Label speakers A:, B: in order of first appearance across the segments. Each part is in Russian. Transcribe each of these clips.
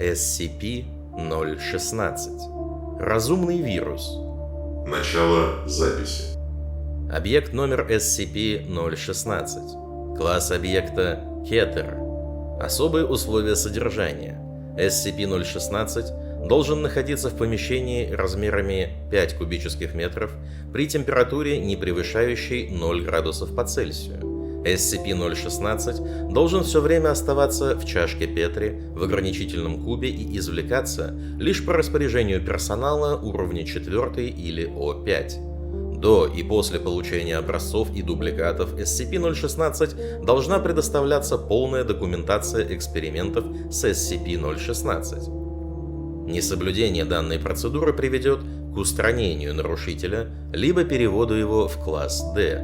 A: SCP-016. Разумный вирус.
B: Начало записи.
A: Объект номер SCP-016. Класс объекта Кетер. Особые условия содержания. SCP-016 должен находиться в помещении размерами 5 кубических метров при температуре, не превышающей 0 градусов по Цельсию. SCP-016 должен все время оставаться в чашке Петри в ограничительном кубе и извлекаться лишь по распоряжению персонала уровня 4 или О5. До и после получения образцов и дубликатов SCP-016 должна предоставляться полная документация экспериментов с SCP-016. Несоблюдение данной процедуры приведет к устранению нарушителя, либо переводу его в класс D.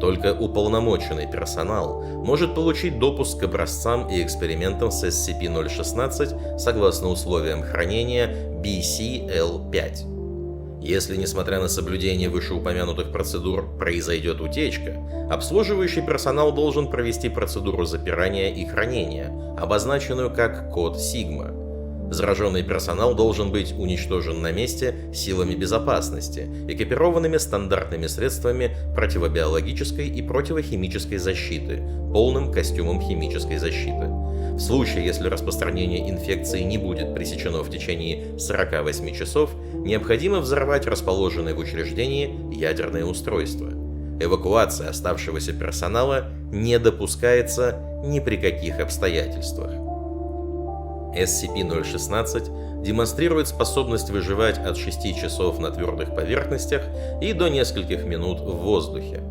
A: Только уполномоченный персонал может получить допуск к образцам и экспериментам с SCP-016 согласно условиям хранения BCL-5. Если, несмотря на соблюдение вышеупомянутых процедур, произойдет утечка, обслуживающий персонал должен провести процедуру запирания и хранения, обозначенную как код Сигма. Зараженный персонал должен быть уничтожен на месте силами безопасности, экипированными стандартными средствами противобиологической и противохимической защиты, полным костюмом химической защиты. В случае, если распространение инфекции не будет пресечено в течение 48 часов, необходимо взорвать расположенное в учреждении ядерное устройство. Эвакуация оставшегося персонала не допускается ни при каких обстоятельствах. SCP-016 демонстрирует способность выживать от 6 часов на твердых поверхностях и до нескольких минут в воздухе.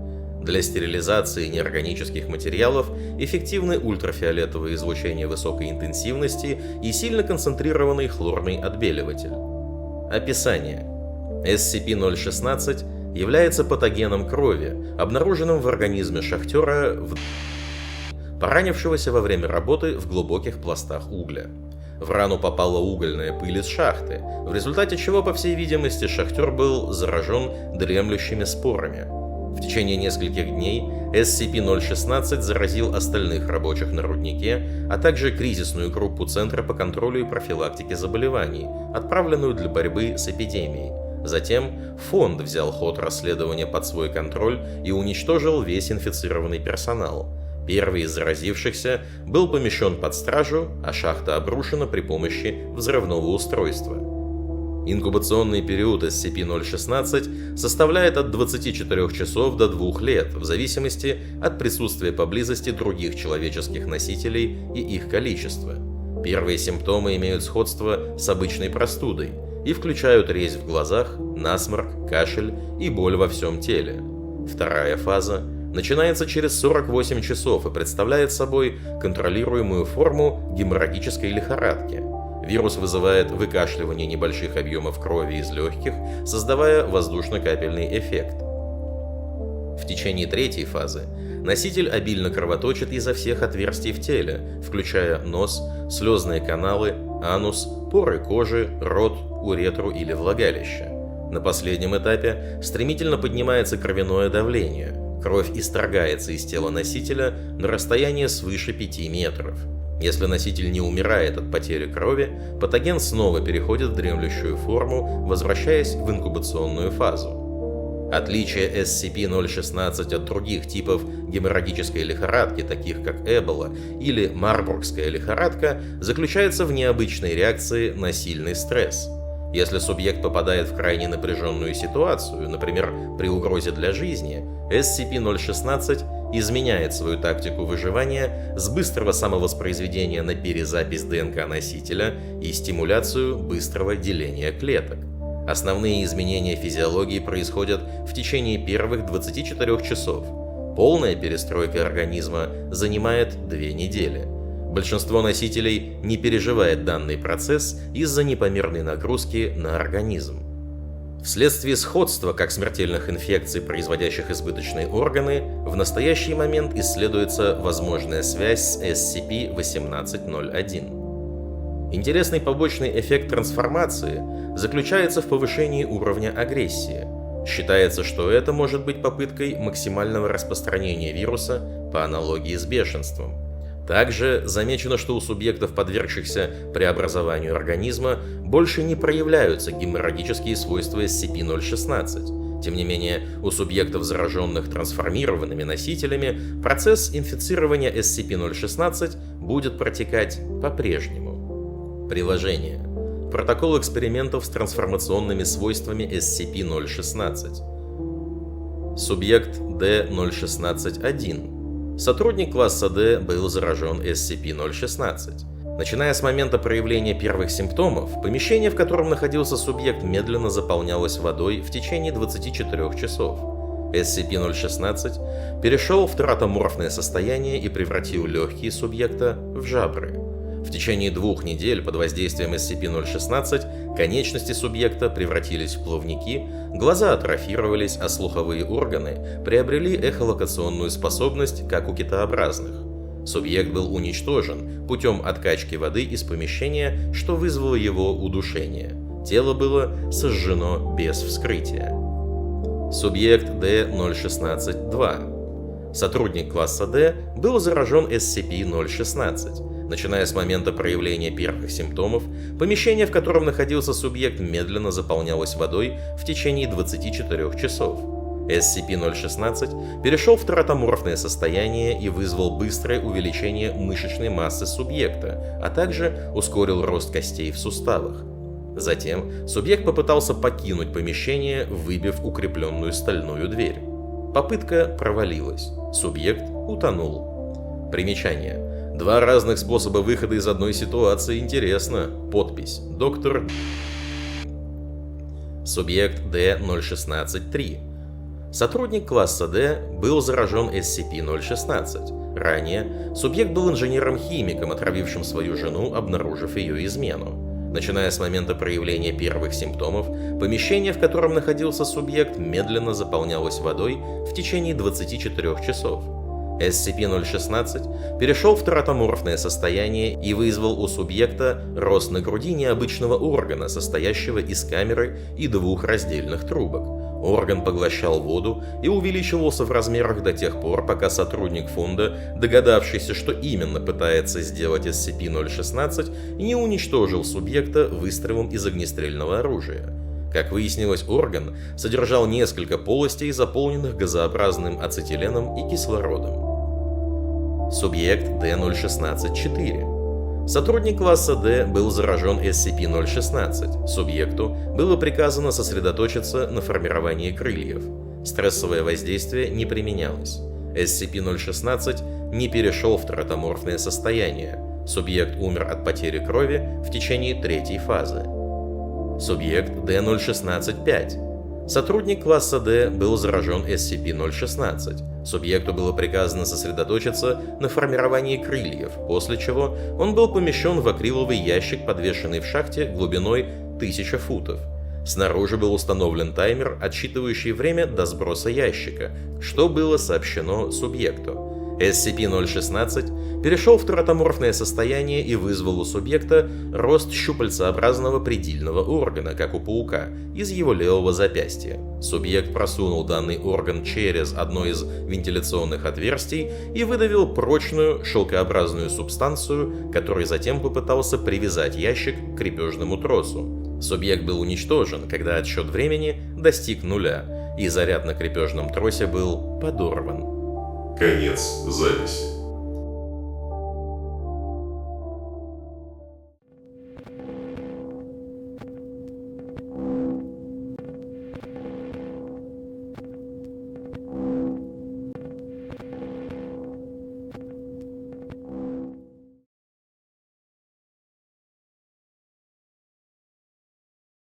A: Для стерилизации неорганических материалов эффективны ультрафиолетовое излучение высокой интенсивности и сильно концентрированный хлорный отбеливатель. Описание. SCP-016 является патогеном крови, обнаруженным в организме шахтера, поранившегося во время работы в глубоких пластах угля. В рану попала угольная пыль из шахты, в результате чего, по всей видимости, шахтер был заражен дремлющими спорами. В течение нескольких дней SCP-016 заразил остальных рабочих на руднике, а также кризисную группу Центра по контролю и профилактике заболеваний, отправленную для борьбы с эпидемией. Затем фонд взял ход расследования под свой контроль и уничтожил весь инфицированный персонал. Первый из заразившихся был помещен под стражу, а шахта обрушена при помощи взрывного устройства. Инкубационный период SCP-016 составляет от 24 часов до 2 лет, в зависимости от присутствия поблизости других человеческих носителей и их количества. Первые симптомы имеют сходство с обычной простудой и включают резь в глазах, насморк, кашель и боль во всем теле. Вторая фаза начинается через 48 часов и представляет собой контролируемую форму геморрагической лихорадки. Вирус вызывает выкашливание небольших объемов крови из легких, создавая воздушно-капельный эффект. В течение третьей фазы носитель обильно кровоточит изо всех отверстий в теле, включая нос, слезные каналы, анус, поры кожи, рот, уретру или влагалище. На последнем этапе стремительно поднимается кровяное давление. Кровь исторгается из тела носителя на расстояние свыше 5 метров. Если носитель не умирает от потери крови, патоген снова переходит в дремлющую форму, возвращаясь в инкубационную фазу. Отличие SCP-016 от других типов геморрагической лихорадки, таких как Эбола или Марбургская лихорадка, заключается в необычной реакции на сильный стресс. Если субъект попадает в крайне напряженную ситуацию, например, при угрозе для жизни, SCP-016 изменяет свою тактику выживания с быстрого самовоспроизведения на перезапись ДНК носителя и стимуляцию быстрого деления клеток. Основные изменения физиологии происходят в течение первых 24 часов. Полная перестройка организма занимает 2 недели. Большинство носителей не переживает данный процесс из-за непомерной нагрузки на организм. Вследствие сходства как смертельных инфекций, производящих избыточные органы, в настоящий момент исследуется возможная связь с SCP-1801. Интересный побочный эффект трансформации заключается в повышении уровня агрессии. Считается, что это может быть попыткой максимального распространения вируса по аналогии с бешенством. Также замечено, что у субъектов, подвергшихся преобразованию организма, больше не проявляются геморрагические свойства SCP-016. Тем не менее, у субъектов, зараженных трансформированными носителями, процесс инфицирования SCP-016 будет протекать по-прежнему. Приложение. Протокол экспериментов с трансформационными свойствами SCP-016. Субъект D-016-1. Сотрудник класса D был заражен SCP-016. Начиная с момента проявления первых симптомов, помещение, в котором находился субъект, медленно заполнялось водой в течение 24 часов. SCP-016 перешел в тератоморфное состояние и превратил легкие субъекта в жабры. В течение 2 недель под воздействием SCP-016 конечности субъекта превратились в плавники, глаза атрофировались, а слуховые органы приобрели эхолокационную способность, как у китообразных. Субъект был уничтожен путем откачки воды из помещения, что вызвало его удушение. Тело было сожжено без вскрытия. Субъект D-016-2. Сотрудник класса D был заражен SCP-016. Начиная с момента проявления первых симптомов, помещение, в котором находился субъект, медленно заполнялось водой в течение 24 часов. SCP-016 перешел в тератоморфное состояние и вызвал быстрое увеличение мышечной массы субъекта, а также ускорил рост костей в суставах. Затем субъект попытался покинуть помещение, выбив укрепленную стальную дверь. Попытка провалилась. Субъект утонул. Примечание. 2 разных способа выхода из одной ситуации. Интересно. Подпись. Доктор. Субъект D-016-3. Сотрудник класса D был заражен SCP-016. Ранее субъект был инженером-химиком, отравившим свою жену, обнаружив ее измену. Начиная с момента проявления первых симптомов, помещение, в котором находился субъект, медленно заполнялось водой в течение 24 часов. SCP-016 перешел в тератоморфное состояние и вызвал у субъекта рост на груди необычного органа, состоящего из камеры и 2 раздельных трубок. Орган поглощал воду и увеличивался в размерах до тех пор, пока сотрудник фонда, догадавшийся, что именно пытается сделать SCP-016, не уничтожил субъекта выстрелом из огнестрельного оружия. Как выяснилось, орган содержал несколько полостей, заполненных газообразным ацетиленом и кислородом. Субъект D-016-4. Сотрудник класса D был заражен SCP-016. Субъекту было приказано сосредоточиться на формировании крыльев. Стрессовое воздействие не применялось. SCP-016 не перешел в тератоморфное состояние. Субъект умер от потери крови в течение 3-й фазы. Субъект D-016-5. Сотрудник класса D был заражен SCP-016. Субъекту было приказано сосредоточиться на формировании крыльев, после чего он был помещен в акриловый ящик, подвешенный в шахте глубиной 1000 футов. Снаружи был установлен таймер, отсчитывающий время до сброса ящика, что было сообщено субъекту. SCP-016 перешел в тератоморфное состояние и вызвал у субъекта рост щупальцеобразного предельного органа, как у паука, из его левого запястья. Субъект просунул данный орган через одно из вентиляционных отверстий и выдавил прочную шелкообразную субстанцию, которой затем попытался привязать ящик к крепежному тросу. Субъект был уничтожен, когда отсчет времени достиг 0, и заряд на крепежном тросе был подорван.
B: Конец записи.